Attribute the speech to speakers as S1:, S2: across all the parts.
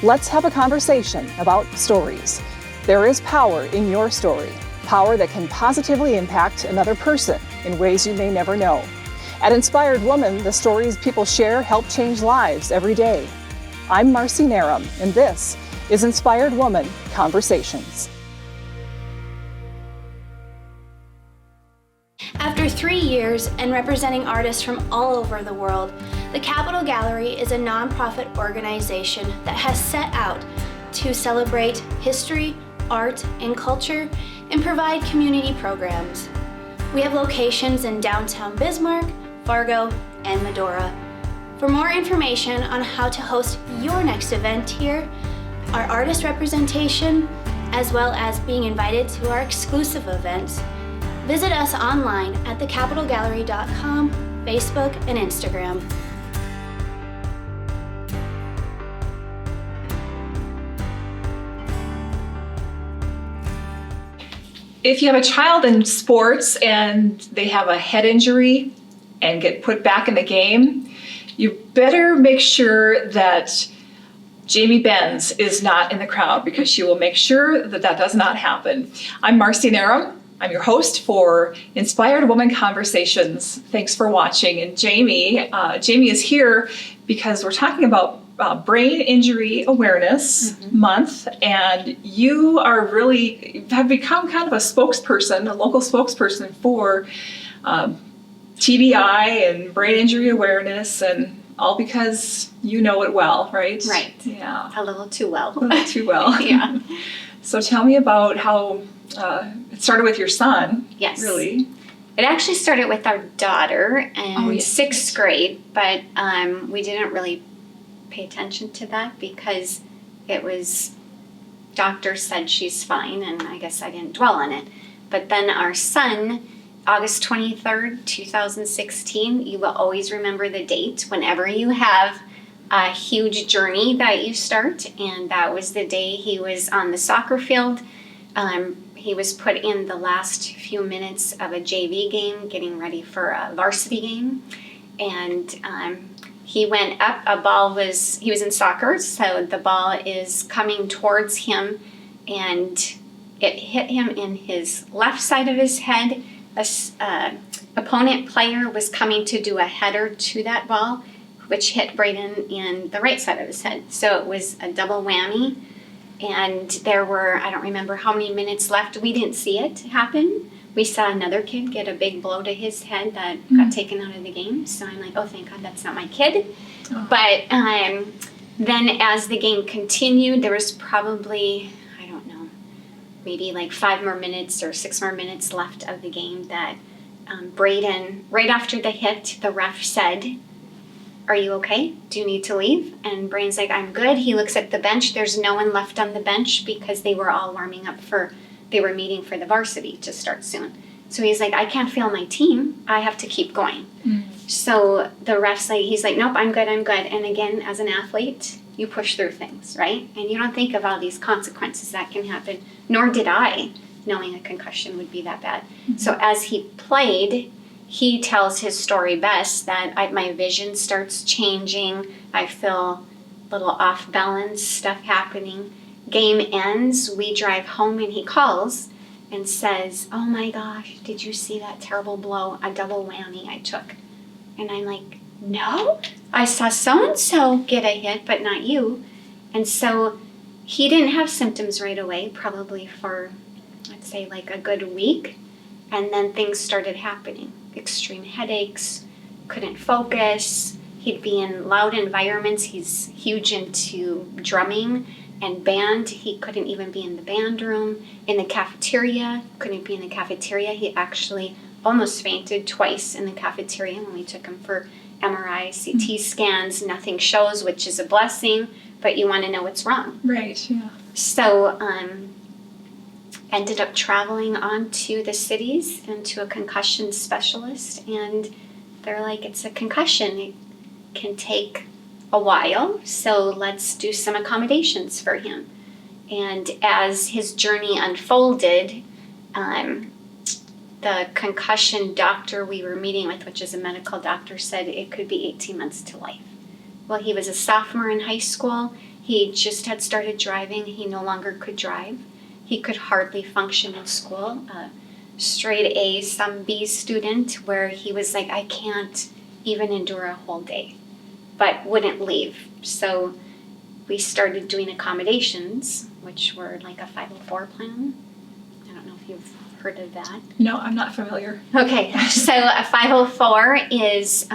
S1: Let's have a conversation about stories. There is power in your story, power that can positively impact another person in ways you may never know. At Inspired Woman, the stories people share help change lives every day. I'm Marcy Narum, and this is Inspired Woman Conversations.
S2: After 3 years and representing artists from all over the world, the Capitol Gallery is a nonprofit organization that has set out to celebrate history, art, and culture and provide community programs. We have locations in downtown Bismarck, Fargo, and Medora. For more information on how to host your next event here, our artist representation, as well as being invited to our exclusive events, visit us online at thecapitolgallery.com, Facebook, and Instagram.
S3: If you have a child in sports and they have a head injury and get put back in the game, you better make sure that Jami Benz is not in the crowd, because she will make sure that that does not happen. I'm Marcy Narum. I'm your host for Inspired Woman Conversations. Thanks for watching. And Jami is here because we're talking about Brain Injury Awareness Month, and you are really have become kind of a spokesperson, a local spokesperson for TBI and brain injury awareness, and all because you know it well, right?
S2: Right.
S3: Yeah.
S2: A little too well.
S3: A little too well.
S2: Yeah.
S3: So tell me about how it started with your son.
S2: Yes.
S3: Really.
S4: It actually started with our daughter in
S3: yes.
S4: 6th grade, but we didn't really pay attention to that because it was, doctors said she's fine, and I guess I didn't dwell on it. But then our son, August 23rd, 2016, you will always remember the date whenever you have a huge journey that you start, and that was the day he was on the soccer field. He was put in the last few minutes of a JV game, getting ready for a varsity game, and he went up. He was in soccer, so the ball is coming towards him, and it hit him in his left side of his head. A opponent player was coming to do a header to that ball, which hit Braden in the right side of his head. So it was a double whammy, and there were, I don't remember how many minutes left. We didn't see it happen. We saw another kid get a big blow to his head that got taken out of the game. So I'm like, oh, thank God that's not my kid. Oh. But then as the game continued, there was probably, I don't know, maybe like 5 more minutes or 6 more minutes left of the game that Braden, right after the hit, the ref said, "Are you okay? Do you need to leave?" And Braden's like, "I'm good." He looks at the bench. There's no one left on the bench because they were all warming up they were meeting for the varsity to start soon. So he's like, "I can't fail my team. I have to keep going." So the ref's like, he's like, "Nope, I'm good. And again, as an athlete, you push through things, right? And you don't think of all these consequences that can happen, nor did I, knowing a concussion would be that bad. So as he played, he tells his story best that my vision starts changing. I feel a little off balance stuff happening. Game ends, we drive home, and he calls and says, "Oh my gosh, did you see that terrible blow, a double whammy I took?" And I'm like, "No, I saw so-and-so get a hit, but not you." And so he didn't have symptoms right away, probably for, let's say, like a good week. And then things started happening. Extreme headaches, couldn't focus. He'd be in loud environments. He's huge into drumming and band. He couldn't even be in the band room. In the cafeteria, couldn't be in the cafeteria. He actually almost fainted twice in the cafeteria when we took him for MRI, CT scans. Nothing shows, which is a blessing, but you want to know what's wrong.
S3: Right, yeah.
S4: So ended up traveling on to the cities and to a concussion specialist, and they're like, "It's a concussion. It can take a while, so let's do some accommodations for him." And as his journey unfolded, the concussion doctor we were meeting with, which is a medical doctor, said it could be 18 months to life. Well, he was a sophomore in high school, He just had started driving. He no longer could drive. He could hardly function in school. Straight A, some B student, where he was like, I can't even endure a whole day, but wouldn't leave. So we started doing accommodations, which were like a 504 plan. I don't know if you've heard of that.
S3: No, I'm not familiar.
S4: Okay, so a 504 is,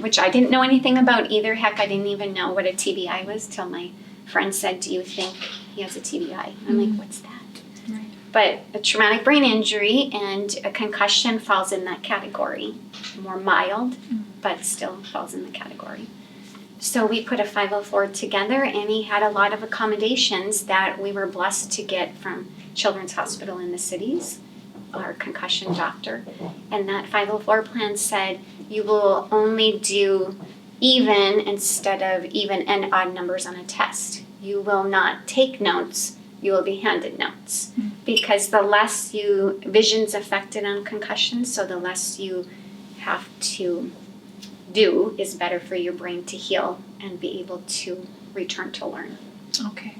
S4: which I didn't know anything about either. Heck, I didn't even know what a TBI was till my friend said, do you think he has a TBI? I'm like, what's that?
S3: Right.
S4: But a traumatic brain injury and a concussion falls in that category. More mild, but still falls in the category. So we put a 504 together, and he had a lot of accommodations that we were blessed to get from Children's Hospital in the cities, our concussion doctor. And that 504 plan said you will only do even instead of even and odd numbers on a test. You will not take notes, you will be handed notes. Because the less vision's affected on concussion, so the less you have to do is better for your brain to heal and be able to return to learn.
S3: Okay.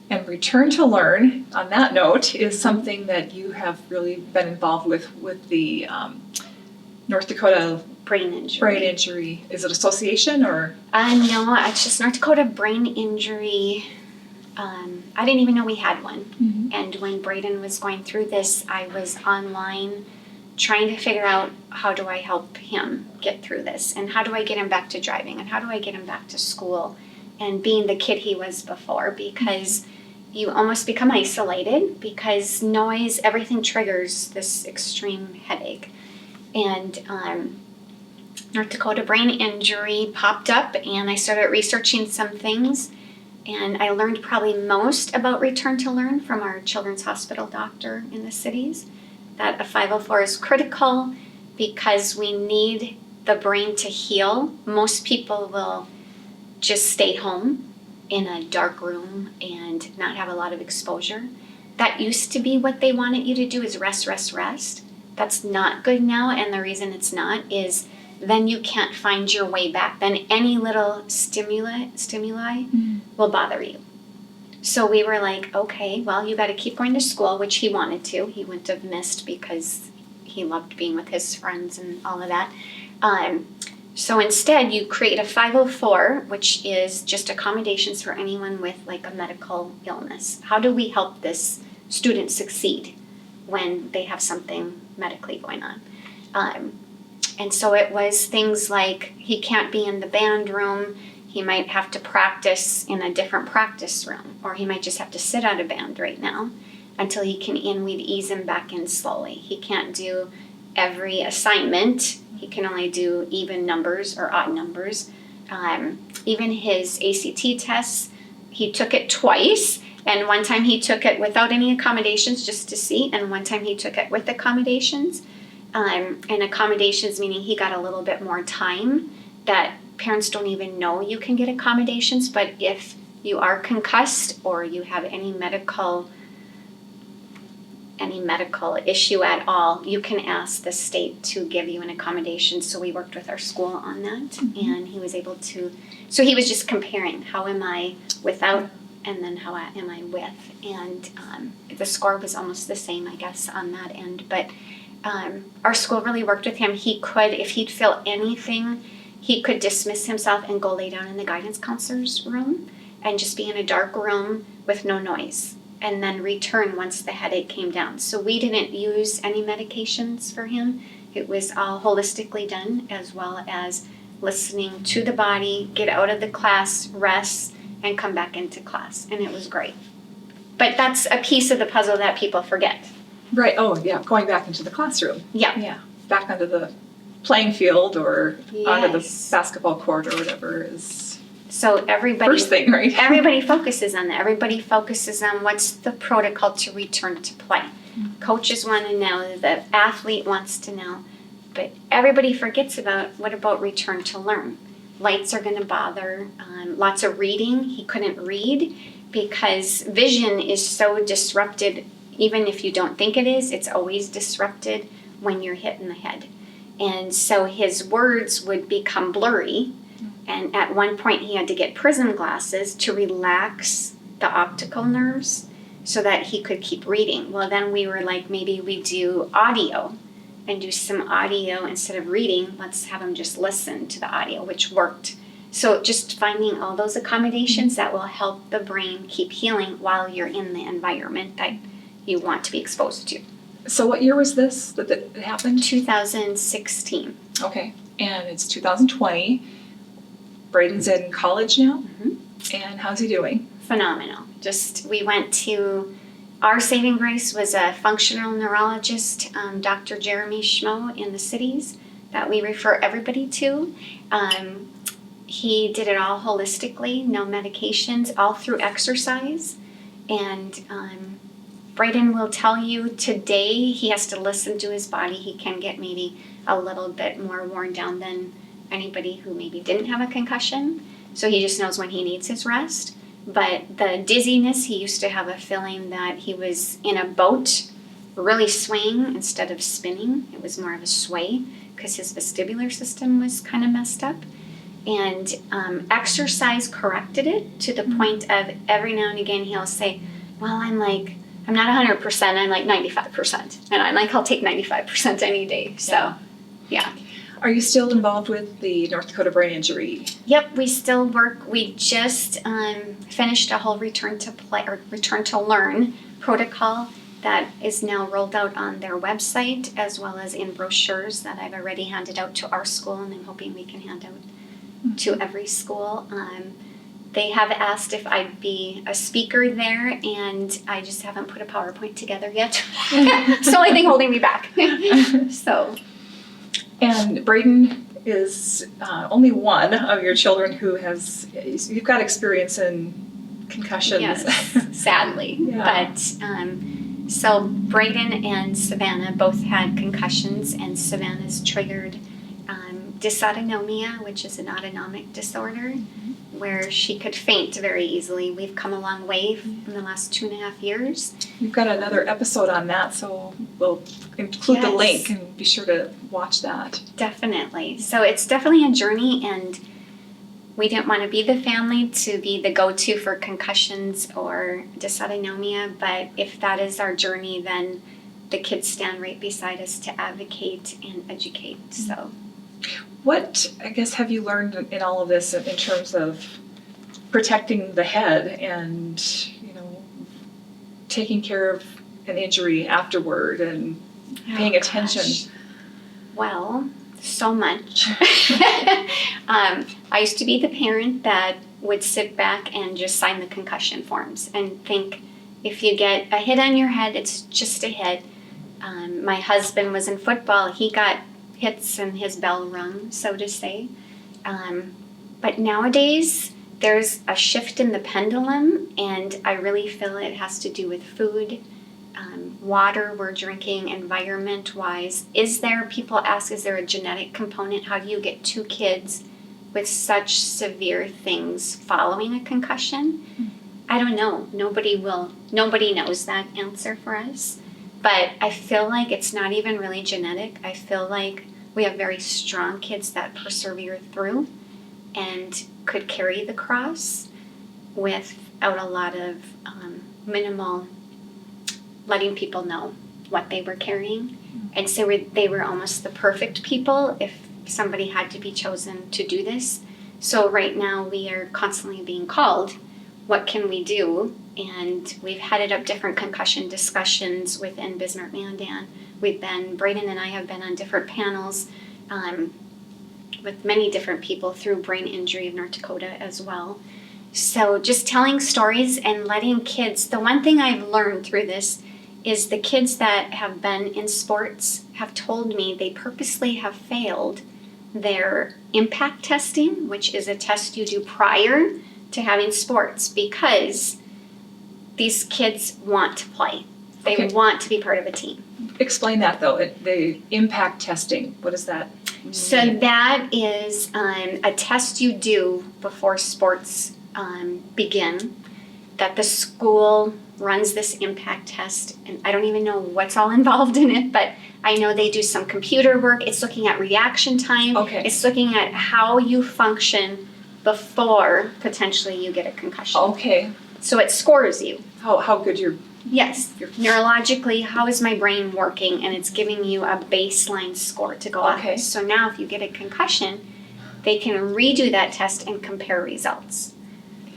S3: And return to learn, on that note, is something that you have really been involved with the North Dakota
S4: Brain injury.
S3: Brain Injury. Is it association or?
S4: No, it's just North Dakota Brain Injury. I didn't even know we had one.
S3: Mm-hmm.
S4: And when Braden was going through this, I was online trying to figure out how do I help him get through this, and how do I get him back to driving, and how do I get him back to school and being the kid he was before, because you almost become isolated because noise, everything triggers this extreme headache. And North Dakota Brain Injury popped up, and I started researching some things, and I learned probably most about return to learn from our Children's Hospital doctor in the cities, that a 504 is critical because we need the brain to heal. Most people will just stay home in a dark room and not have a lot of exposure. That used to be what they wanted you to do, is rest, rest, rest. That's not good now, and the reason it's not is then you can't find your way back. Then any little stimuli will bother you. So we were like, okay, well, you got to keep going to school, which he wanted to. He wouldn't have missed because he loved being with his friends and all of that. So instead, you create a 504, which is just accommodations for anyone with like a medical illness. How do we help this student succeed when they have something medically going on? And so it was things like he can't be in the band room. He might have to practice in a different practice room, or he might just have to sit out of band right now until he can in. We'd ease him back in slowly. He can't do every assignment. He can only do even numbers or odd numbers. Even his ACT tests, he took it twice. And one time he took it without any accommodations just to see, and one time he took it with accommodations. And accommodations meaning he got a little bit more time. That parents don't even know you can get accommodations, but if you are concussed or you have any medical issue at all, you can ask the state to give you an accommodation. So we worked with our school on that, and he was able to, so he was just comparing, how am I without, and then how am I with, and the score was almost the same, I guess, on that end. But our school really worked with him. He could, if he'd feel anything, he could dismiss himself and go lay down in the guidance counselor's room and just be in a dark room with no noise, and then return once the headache came down. So we didn't use any medications for him. It was all holistically done, as well as listening to the body, get out of the class, rest, and come back into class. And it was great. But that's a piece of the puzzle that people forget.
S3: Right. Oh, yeah. Going back into the classroom.
S4: Yeah.
S3: Yeah. Back onto the playing field or onto the
S4: Yes.
S3: basketball court or whatever is
S4: So everybody,
S3: first thing, right?
S4: everybody focuses on that. Everybody focuses on what's the protocol to return to play. Coaches want to know, the athlete wants to know, but everybody forgets about what about return to learn. Lights are going to bother. Lots of reading. He couldn't read because vision is so disrupted. Even if you don't think it is, it's always disrupted when you're hit in the head. And so his words would become blurry And at one point he had to get prism glasses to relax the optical nerves so that he could keep reading. Well, then we were like, maybe we do audio and do some audio instead of reading. Let's have him just listen to the audio, which worked. So just finding all those accommodations that will help the brain keep healing while you're in the environment that you want to be exposed to.
S3: So what year was this that it happened?
S4: 2016.
S3: Okay, and it's 2020. Braden's in college now, and how's he doing?
S4: Phenomenal. We went to, our saving grace was a functional neurologist, Dr. Jeremy Schmo in the cities that we refer everybody to. He did it all holistically, no medications, all through exercise. And Braden will tell you today he has to listen to his body. He can get maybe a little bit more worn down than anybody who maybe didn't have a concussion. So he just knows when he needs his rest. But the dizziness, he used to have a feeling that he was in a boat, really swaying instead of spinning. It was more of a sway because his vestibular system was kind of messed up. And exercise corrected it to the point of every now and again he'll say, well, I'm not 100%, I'm like 95%. And I'm like, I'll take 95% any day. So, yeah.
S3: Are you still involved with the North Dakota brain injury?
S4: Yep, we still work. We just finished a whole return to learn protocol that is now rolled out on their website as well as in brochures that I've already handed out to our school, and I'm hoping we can hand out to every school. They have asked if I'd be a speaker there, and I just haven't put a PowerPoint together yet. It's the only thing holding me back. So.
S3: And Braden is only one of your children who you've got experience in concussions.
S4: Yes, sadly.
S3: Yeah.
S4: But so Braden and Savannah both had concussions, and Savannah's triggered dysautonomia, which is an autonomic disorder, where she could faint very easily. We've come a long way in the last 2.5 years.
S3: We've got another episode on that, so we'll include the link and be sure to watch that.
S4: Definitely. So it's definitely a journey, and we didn't want to be the family to be the go-to for concussions or dysautonomia, but if that is our journey, then the kids stand right beside us to advocate and educate. So.
S3: What, I guess, have you learned in all of this in terms of protecting the head and, taking care of an injury afterward and paying attention?
S4: Well, so much. I used to be the parent that would sit back and just sign the concussion forms and think if you get a hit on your head, it's just a hit. My husband was in football. He got hits and his bell rung, so to say. But nowadays, there's a shift in the pendulum, and I really feel it has to do with food, water we're drinking, environment-wise. People ask, is there a genetic component? How do you get 2 kids with such severe things following a concussion? I don't know. Nobody knows that answer for us. But I feel like it's not even really genetic. I feel like we have very strong kids that persevere through and could carry the cross without a lot of minimal letting people know what they were carrying. And so they were almost the perfect people if somebody had to be chosen to do this. So right now we are constantly being called, what can we do? And we've headed up different concussion discussions within Bismarck Mandan. Braden and I have been on different panels with many different people through Brain Injury of North Dakota as well. So just telling stories and letting kids, the one thing I've learned through this is the kids that have been in sports have told me they purposely have failed their impact testing, which is a test you do prior to having sports, because these kids want to play. They want to be part of a team.
S3: Explain that, though, the impact testing. What does that mean?
S4: So that is a test you do before sports begin, that the school runs this impact test, and I don't even know what's all involved in it, but I know they do some computer work. It's looking at reaction time.
S3: Okay.
S4: It's looking at how you function before potentially you get a concussion.
S3: Okay.
S4: So it scores you.
S3: How good you're.
S4: Yes, neurologically, how is my brain working? And it's giving you a baseline score to go
S3: Okay.
S4: on. So now if you get a concussion, they can redo that test and compare results.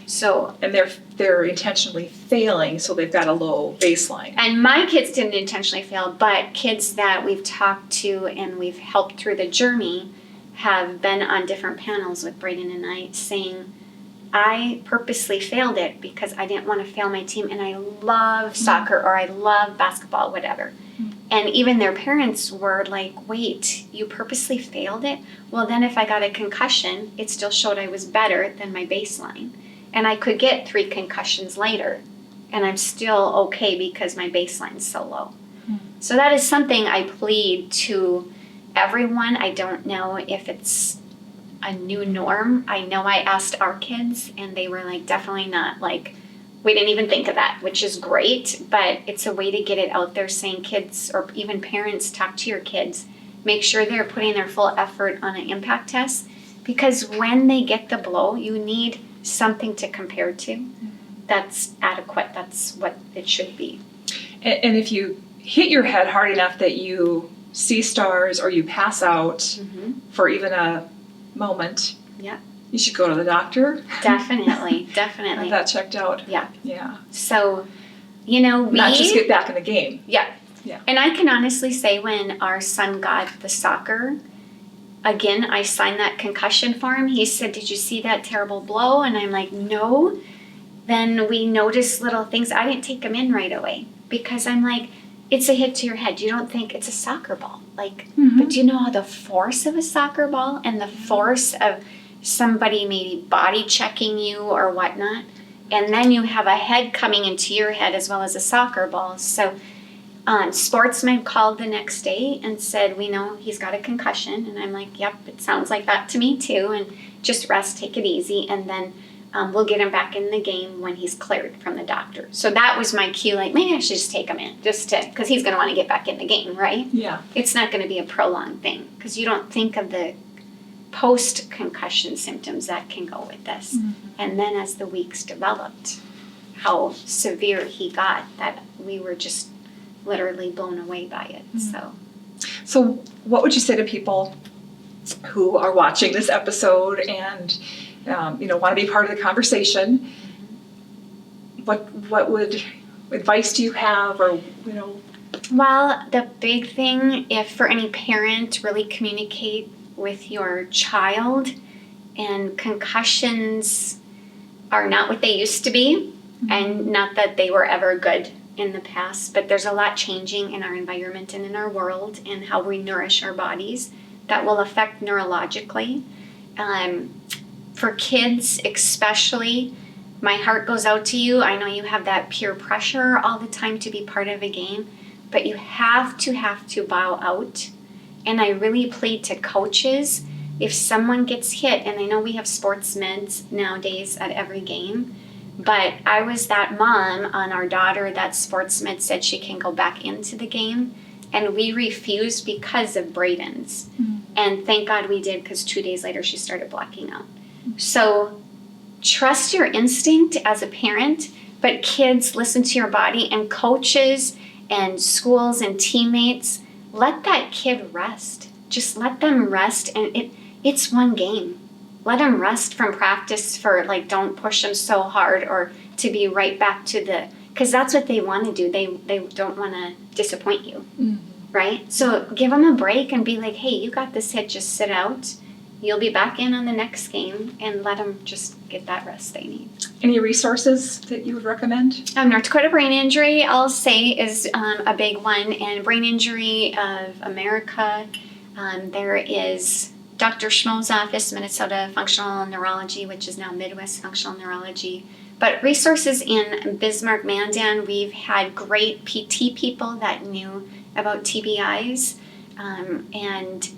S4: So,
S3: And they're intentionally failing, so they've got a low baseline.
S4: and my kids didn't intentionally fail, but kids that we've talked to and we've helped through the journey have been on different panels with Brayden and I saying, I purposely failed it because I didn't want to fail my team, and I love soccer or I love basketball, whatever. And even their parents were like, wait, you purposely failed it? Well, then if I got a concussion, it still showed I was better than my baseline. And I could get 3 concussions later, and I'm still okay because my baseline's so low. So that is something I plead to everyone. I don't know if it's a new norm. I know I asked our kids, and they were like, definitely not. Like, we didn't even think of that, which is great, but it's a way to get it out there, saying kids or even parents, talk to your kids. Make sure they're putting their full effort on an impact test, because when they get the blow, you need something to compare to that's adequate. That's what it should be.
S3: And if you hit your head hard enough that you see stars or you pass out for even a moment,
S4: Yeah.
S3: you should go to the doctor.
S4: Definitely,
S3: Have
S4: definitely.
S3: that checked out.
S4: Yeah.
S3: Yeah.
S4: So, we
S3: Not just get back in the game.
S4: Yeah.
S3: Yeah.
S4: And I can honestly say when our son got the soccer, again, I signed that concussion form. He said, did you see that terrible blow? And I'm like, no. Then we noticed little things. I didn't take him in right away because I'm like, it's a hit to your head. You don't think it's a soccer ball. Like, but do you know the force of a soccer ball and the force of somebody maybe body checking you or whatnot? And then you have a head coming into your head as well as a soccer ball. So sportsman called the next day and said, we know he's got a concussion. And I'm like, yep, it sounds like that to me too. And just rest, take it easy. And then we'll get him back in the game when he's cleared from the doctor. So that was my cue, like, maybe I should just take him in, because he's going to want to get back in the game, right?
S3: Yeah.
S4: It's not going to be a prolonged thing, because you don't think of the post-concussion symptoms that can go with this. And then as the weeks developed, how severe he got, that we were just literally blown away by it.
S3: So what would you say to people who are watching this episode and want to be part of the conversation? What would advice do you have, or
S4: Well, the big thing, if for any parent, really communicate with your child. And concussions are not what they used to be, and not that they were ever good in the past, but there's a lot changing in our environment and in our world and how we nourish our bodies that will affect neurologically. For kids especially, my heart goes out to you. I know you have that peer pressure all the time to be part of a game, but you have to bow out. And I really plead to coaches, if someone gets hit, and I know we have sports meds nowadays at every game, but I was that mom on our daughter that sports med said she can go back into the game, and we refused because of Brayden's. And thank God we did, because 2 days later she started blacking out. So trust your instinct as a parent, but kids, listen to your body, and coaches and schools and teammates, let that kid rest. Just let them rest, and it's one game. Let them rest from practice for, don't push them so hard, or to be right back to because that's what they want to do. They don't want to disappoint you, right? So give them a break and be like, hey, you got this hit, just sit out. You'll be back in on the next game, and let them just get that rest they need.
S3: any resources that you would recommend?
S4: North Dakota Brain Injury, I'll say, is a big one, and Brain Injury of America. There is Dr. Schmo's office, Minnesota Functional Neurology, which is now Midwest Functional Neurology. But resources in Bismarck, Mandan, we've had great PT people that knew about TBIs, and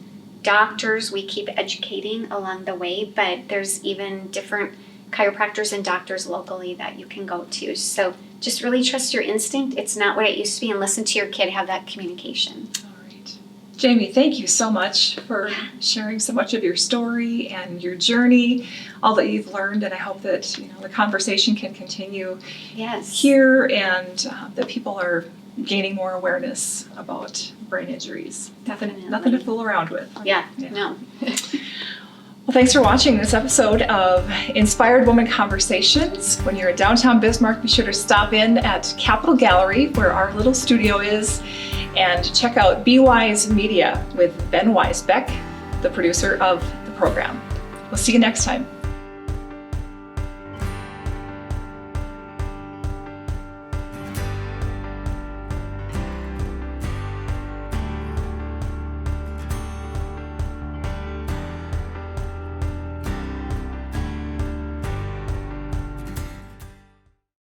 S4: doctors, we keep educating along the way, but there's even different chiropractors and doctors locally that you can go to. So just really trust your instinct. It's not what it used to be, and listen to your kid, have that communication.
S3: All right. Jami, thank you so much for sharing so much of your story and your journey, all that you've learned, and I hope that the conversation can continue here and that people are gaining more awareness about brain injuries.
S4: Definitely.
S3: Nothing to fool around with.
S4: Yeah. No.
S3: Well, thanks for watching this episode of Inspired Woman Conversations. When you're in downtown Bismarck, be sure to stop in at Capitol Gallery, where our little studio is, and check out Be Wise Media with Ben Weisbeck, the producer of the program. We'll see you next time.